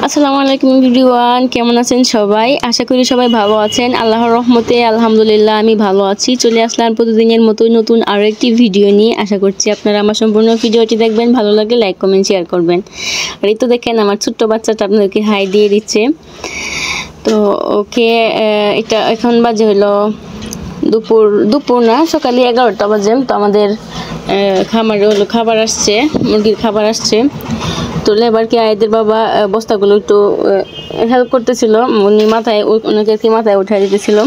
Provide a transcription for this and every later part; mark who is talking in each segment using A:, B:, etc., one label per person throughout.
A: আসসালামু আলাইকুম এভরিওয়ান, কেমন আছেন সবাই? আশা করি সবাই ভালো আছেন। আল্লাহর রহমতে আলহামদুলিল্লাহ আমি ভালো আছি। চলে আসলাম প্রতিদিনের মতো নতুন আরও একটি ভিডিও নিয়ে। আশা করছি আপনারা আমার সম্পূর্ণ ভিডিওটি দেখবেন, ভালো লাগলে লাইক কমেন্ট শেয়ার করবেন। আর এই তো দেখেন আমার ছোট্ট বাচ্চাটা আপনাদেরকে হাই দিয়ে দিচ্ছে। তো ওকে এটা এখন বাজে হলো দুপুর না, সকালে 11টা বাজে। তো আমাদের খামারে হলো খাবার আসছে, মুরগির খাবার আসছে। তো লেবারকে আয়েদের বাবা বস্তাগুলো একটু হেল্প করতেছিল, উনি ওনাকে মাথায় উঠাই দিতেছিল।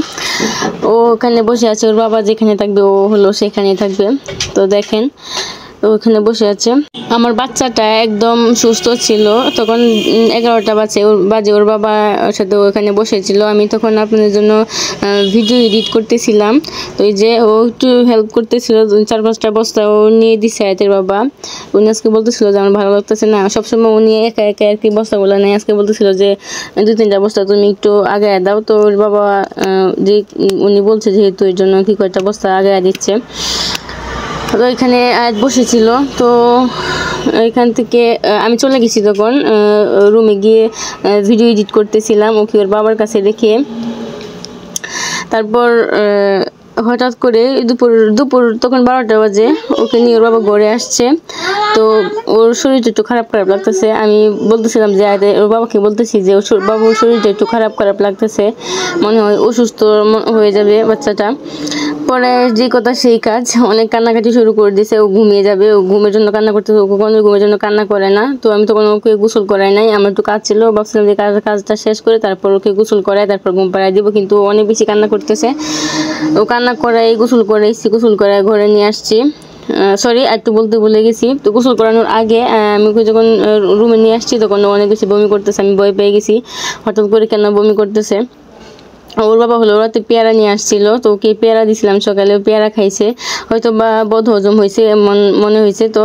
A: ও ওখানে বসে আছে, ওর বাবা যেখানে থাকবে ও হলো সেখানেই থাকবে। তো দেখেন ওখানে বসে আছে। আমার বাচ্চাটা একদম সুস্থ ছিল, তখন 11টা বাজে ওর বাবার সাথে ওখানে বসেছিল। আমি তখন আপনাদের জন্য ভিডিও এডিট করতেছিলাম। তো এই যে ও একটু হেল্প করতেছিল, 4-5টা বস্তা ও নিয়ে দিছে আয়তের বাবা। উনি আজকে বলতেছিল যে আমার ভালো লাগতেছে না, সবসময় উনি একা একা আর কি বস্তাগুলো নেয়। আজকে বলতেছিল যে 2-3টা বস্তা তুমি একটু আগায় দাও। তো ওর বাবা যে উনি বলছে যেহেতু এর জন্য কি কয়েকটা বস্তা আগায় দিচ্ছে। তো এখানে আয়াত বসেছিল। তো এখান থেকে আমি চলে গেছি, তখন রুমে গিয়ে ভিডিও এডিট করতেছিলাম ওকে ওর বাবার কাছে রেখে। তারপর হঠাৎ করে দুপুর তখন 12টা বাজে, ওকে নিয়ে ওর বাবা ঘরে আসছে। তো ওর শরীরটা একটু খারাপ লাগতেছে। আমি বলতেছিলাম যে ওর বাবাকে বলতেছি যে বাবুর শরীরটা একটু খারাপ লাগতেছে, মনে হয় অসুস্থ হয়ে যাবে বাচ্চাটা। পরে যে কথা সেই কাজ, অনেক কান্নাকাটি শুরু করে দিয়েছে। ও ঘুমিয়ে যাবে, ও ঘুমের জন্য কান্না করতেছে। ও কখনো ঘুমের জন্য কান্না করে না। তো আমি তখন ওকে গোসল করাই নাই, আমার একটু কাজ ছিল, ভাবছিলাম যে কাজটা শেষ করে তারপর ওকে গোসল করাই, তারপর ঘুম পাড়াই দিব। কিন্তু অনেক বেশি কান্না করতেছে। ও কান্না করাই গোসল করাই ঘরে নিয়ে আসছি। সরি, একটু বলতে ভুলে গেছি। তো গোসল করানোর আগে আমি ওকে যখন রুমে নিয়ে আসছি তখন অনেক বেশি বমি করতেছে। আমি ভয় পেয়ে গেছি, হঠাৎ করে কেন বমি করতেছে। ওর বাবা হলো রাতে পেয়ারা নিয়ে আসছিল, তো ওকে পেয়ারা দিছিলাম সকালে, পেয়ারা খাইছে, হয়তো বা বদ হজম হয়েছে মনে হয়েছে। তো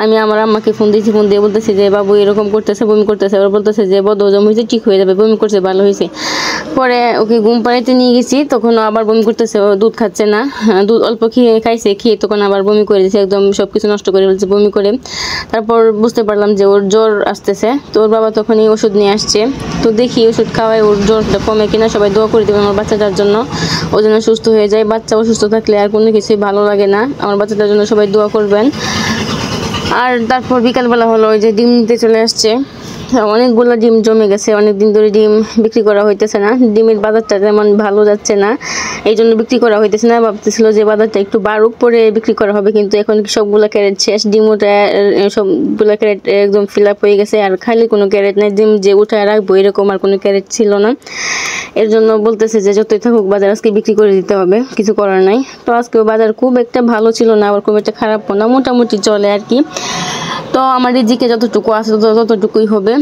A: আমি আমার আম্মাকে ফোন দিয়ে বলতেছি যে বাবু এরকম করতেছে, বমি করতেছে। ওরা বলতেছে যে বদ হজম হয়েছে, ঠিক হয়ে যাবে, বমি করছে, ভালো হয়েছে। পরে ওকে ঘুম পাড়াইতে নিয়ে গেছি, তখন আবার বমি করতেছে। ও দুধ খাচ্ছে না, দুধ অল্প খেয়ে তখন আবার বমি করে দিয়েছে, একদম সব কিছু নষ্ট করে ফেলছে বমি করে। তারপর বুঝতে পারলাম যে ওর জ্বর আসতেছে। তো ওর বাবা তখনই ওষুধ নিয়ে আসছে। তো দেখি ওষুধ খাওয়ায় ওর জ্বরটা কমে কিনা। সবাই দোয়া করে দেবেন আমার বাচ্চাটার জন্য, ও যেন সুস্থ হয়ে যায়। বাচ্চা অসুস্থ থাকলে আর কোনো কিছুই ভালো লাগে না। আমার বাচ্চাটার জন্য সবাই দোয়া করবেন। আর তারপর বিকালবেলা হলো ওই যে ডিম নিতে চলে আসছে। অনেকগুলো ডিম জমে গেছে, অনেকদিন ধরে ডিম বিক্রি করা হইতেছে না। ডিমের বাজারটা তেমন ভালো যাচ্ছে না, এই জন্য বিক্রি করা হইতেছে না। ভাবতেছিল যে বাজারটা একটু বাড়ুক, পরে বিক্রি করা হবে, কিন্তু এখন সবগুলো ক্যারেট শেষ। ডিমটা সবগুলো ক্যারেট একদম ফিল আপ হয়ে গেছে, আর খালি কোনো ক্যারেট নাই। ডিম যে উঠায় রাখবো এরকম আর কোনো ক্যারেট ছিল না। এর জন্য বলতেছে যে যতই থাকুক বাজার আজকে বিক্রি করে দিতে হবে, কিছু করার নাই। তো আজকেও বাজার খুব একটা ভালো ছিল না, আবার খুব একটা খারাপও না, মোটামুটি চলে আর কি। তো আমার রিজিকে যতটুকু আছে ততটুকুই হবে,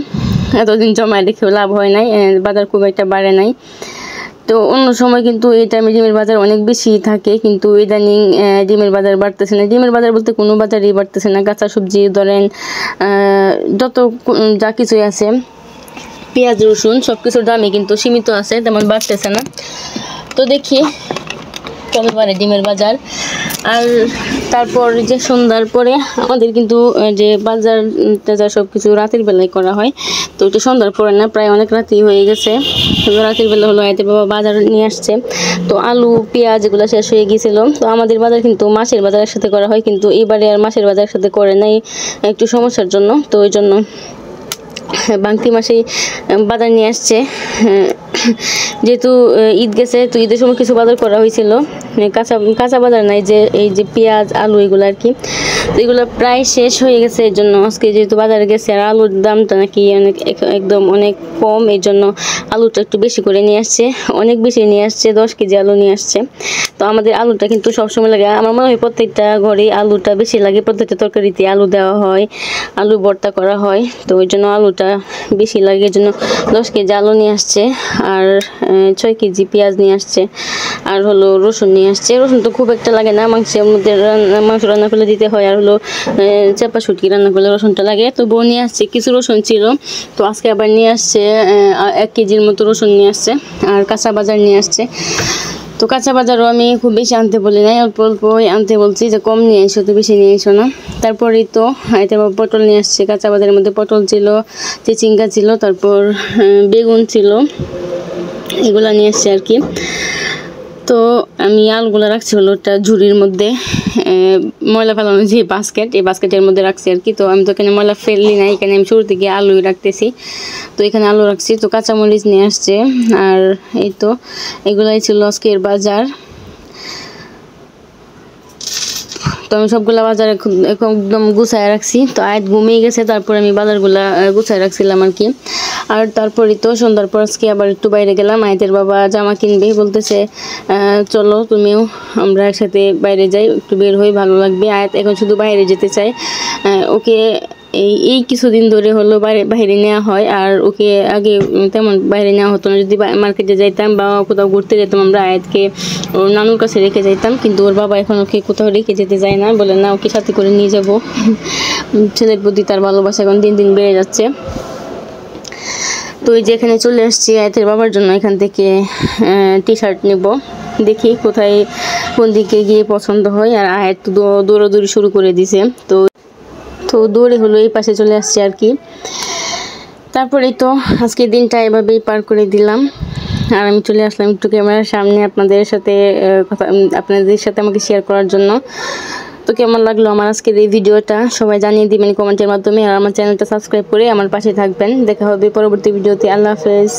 A: এতদিন জমায় রেখেও লাভ হয় নাই, বাজার খুব একটা বাড়ে নাই। তো অন্য সময় কিন্তু এই টাইমে ডিমের বাজার অনেক বেশি থাকে, কিন্তু ইদানিং ডিমের বাজার বাড়তেছে না। ডিমের বাজার বলতে কোনো বাজারই বাড়তেছে না। কাঁচা সবজি ধরেন যত যা কিছুই আছে, পেঁয়াজ রসুন সব কিছুর দামই কিন্তু সীমিত আছে, তেমন বাড়তেছে না। তো দেখি কবে বাড়ে ডিমের বাজার। আর তারপর যে সন্ধ্যার পরে আমাদের কিন্তু যে বাজার টাজার সব কিছু রাতের বেলায় করা হয়। তো এটা সন্ধ্যার পরে না, প্রায় অনেক রাতই হয়ে গেছে। রাতের বেলা হলো আয়তে বাবা বাজার নিয়ে আসছে। তো আলু পেঁয়াজ এগুলো শেষ হয়ে গিয়েছিল। তো আমাদের বাজার কিন্তু মাসের বাজার একসাথে করা হয়, কিন্তু এবারে আর মাসের বাজার একসাথে করে নাই একটু সমস্যার জন্য। তো ওই জন্য বাংতি মাসেই বাজার নিয়ে আসছে। যেহেতু ঈদ গেছে, তো ঈদের সময় কিছু বাজার করা হয়েছিল, কাঁচা বাজার নাই, যে এই যে পেঁয়াজ আলু এগুলো আর কি। তো এগুলো প্রায় শেষ হয়ে গেছে, এর জন্য আজকে যেহেতু বাজারে গেছে, আর আলুর দামটা নাকি একদম অনেক কম, এই জন্য আলুটা একটু বেশি করে নিয়ে আসছে, অনেক বেশি নিয়ে আসছে, 10 কেজি আলু নিয়ে আসছে। তো আমাদের আলুটা কিন্তু সবসময় লাগে, আমার মনে হয় প্রত্যেকটা ঘরে আলুটা বেশি লাগে, প্রত্যেকটা তরকারিতে আলু দেওয়া হয়, আলু ভর্তা করা হয়। তো ওই জন্য আলুটা বেশি লাগে, এই জন্য 10 কেজি আলু নিয়ে আসছে, আর 6 কেজি পেঁয়াজ নিয়ে আসছে, আর হলো রসুন নিয়ে আসছে। রসুন তো খুব একটা লাগে না, মাংসের মধ্যে মাংস রান্না করলে দিতে হয়, আর হলো চাপা শুটকি রান্না করলে রসুনটা লাগে। তো বউ নিয়ে আসছে, কিছু রসুন ছিল, তো আজকে আবার নিয়ে আসছে 1 কেজির মতো রসুন নিয়ে আসছে, আর কাঁচা বাজার নিয়ে আসছে। তো কাঁচা বাজারও আমি খুব বেশি আনতে বলি নাই, অল্প অল্পই আনতে বলছি যে কম নিয়ে এসো, তো বেশি নিয়ে এসো না। তারপরেই তো এতে পটল নিয়ে আসছে, কাঁচা বাজারের মধ্যে পটল ছিল, চিচিঙ্গা ছিল, তারপর বেগুন ছিল, এগুলো নিয়ে এসছে আর কি। তো আমি আলুগুলো রাখছি হলো একটা ঝুড়ির মধ্যে, ময়লা ফেলানো যে বাস্কেট, এই বাস্কেটের মধ্যে রাখছি আর কি। তো আমি তো এখানে ময়লা ফেললি না, এখানে আমি শুরু থেকে আলুই রাখতেছি। তো এখানে আলু রাখছি। তো কাঁচামরিচ নিয়ে আসছে, আর এই তো এগুলাই ছিল আজকের বাজার। তো আমি সবগুলা বাজার একদম গুছায় রাখছি। তো আয়াত ঘুমিয়ে গেছে, তারপর আমি বাজারগুলা গুছায় রাখছিলাম আর কি। আর তারপরই তো সন্ধ্যার পর আজকে আবার একটু বাইরে গেলাম। আয়াতের বাবা জামা কিনবে, বলতেছে চলো তুমিও আমরা একসাথে বাইরে যাই, একটু বের হই, ভালো লাগবে। আয়াত এখন শুধু বাইরে যেতে চায়। ওকে এই কিছুদিন ধরে হলো বাইরে নেওয়া হয়, আর ওকে আগে তেমন বাইরে নেওয়া হতো না। যদি মার্কেটে যাইতাম বা কোথাও ঘুরতে যেতাম, আমরা আয়াতকে ওর নানুর কাছে রেখে যাইতাম, কিন্তু ওর বাবা এখন ওকে কোথাও রেখে যেতে যায় না, বলে না ওকে সাথে করে নিয়ে যাব। ছেলের প্রতি তার ভালোবাসা এখন দিন দিন বেড়ে যাচ্ছে। তো এই যে এখানে চলে আসছি আয়াতের বাবার জন্য, এখান থেকে টি শার্ট নেব, দেখি কোথায় কোন দিকে গিয়ে পছন্দ হয়। আর আয়াত দৌড়াদৌড়ি শুরু করে দিছে, তো দৌড়ে হলো এই পাশে চলে আসছে আর কি। তারপরেই তো আজকের দিনটা এভাবেই পার করে দিলাম। আর আমি চলে আসলাম একটু ক্যামেরার সামনে আপনাদের সাথে আমাকে শেয়ার করার জন্য। তো কেমন লাগলো আমার আজকের এই ভিডিওটা সবাই জানিয়ে দিবেন কমেন্টের মাধ্যমে, আর আমার চ্যানেলটা সাবস্ক্রাইব করে আমার পাশে থাকবেন। দেখা হবে পরবর্তী ভিডিওতে। আল্লাহ হাফেজ।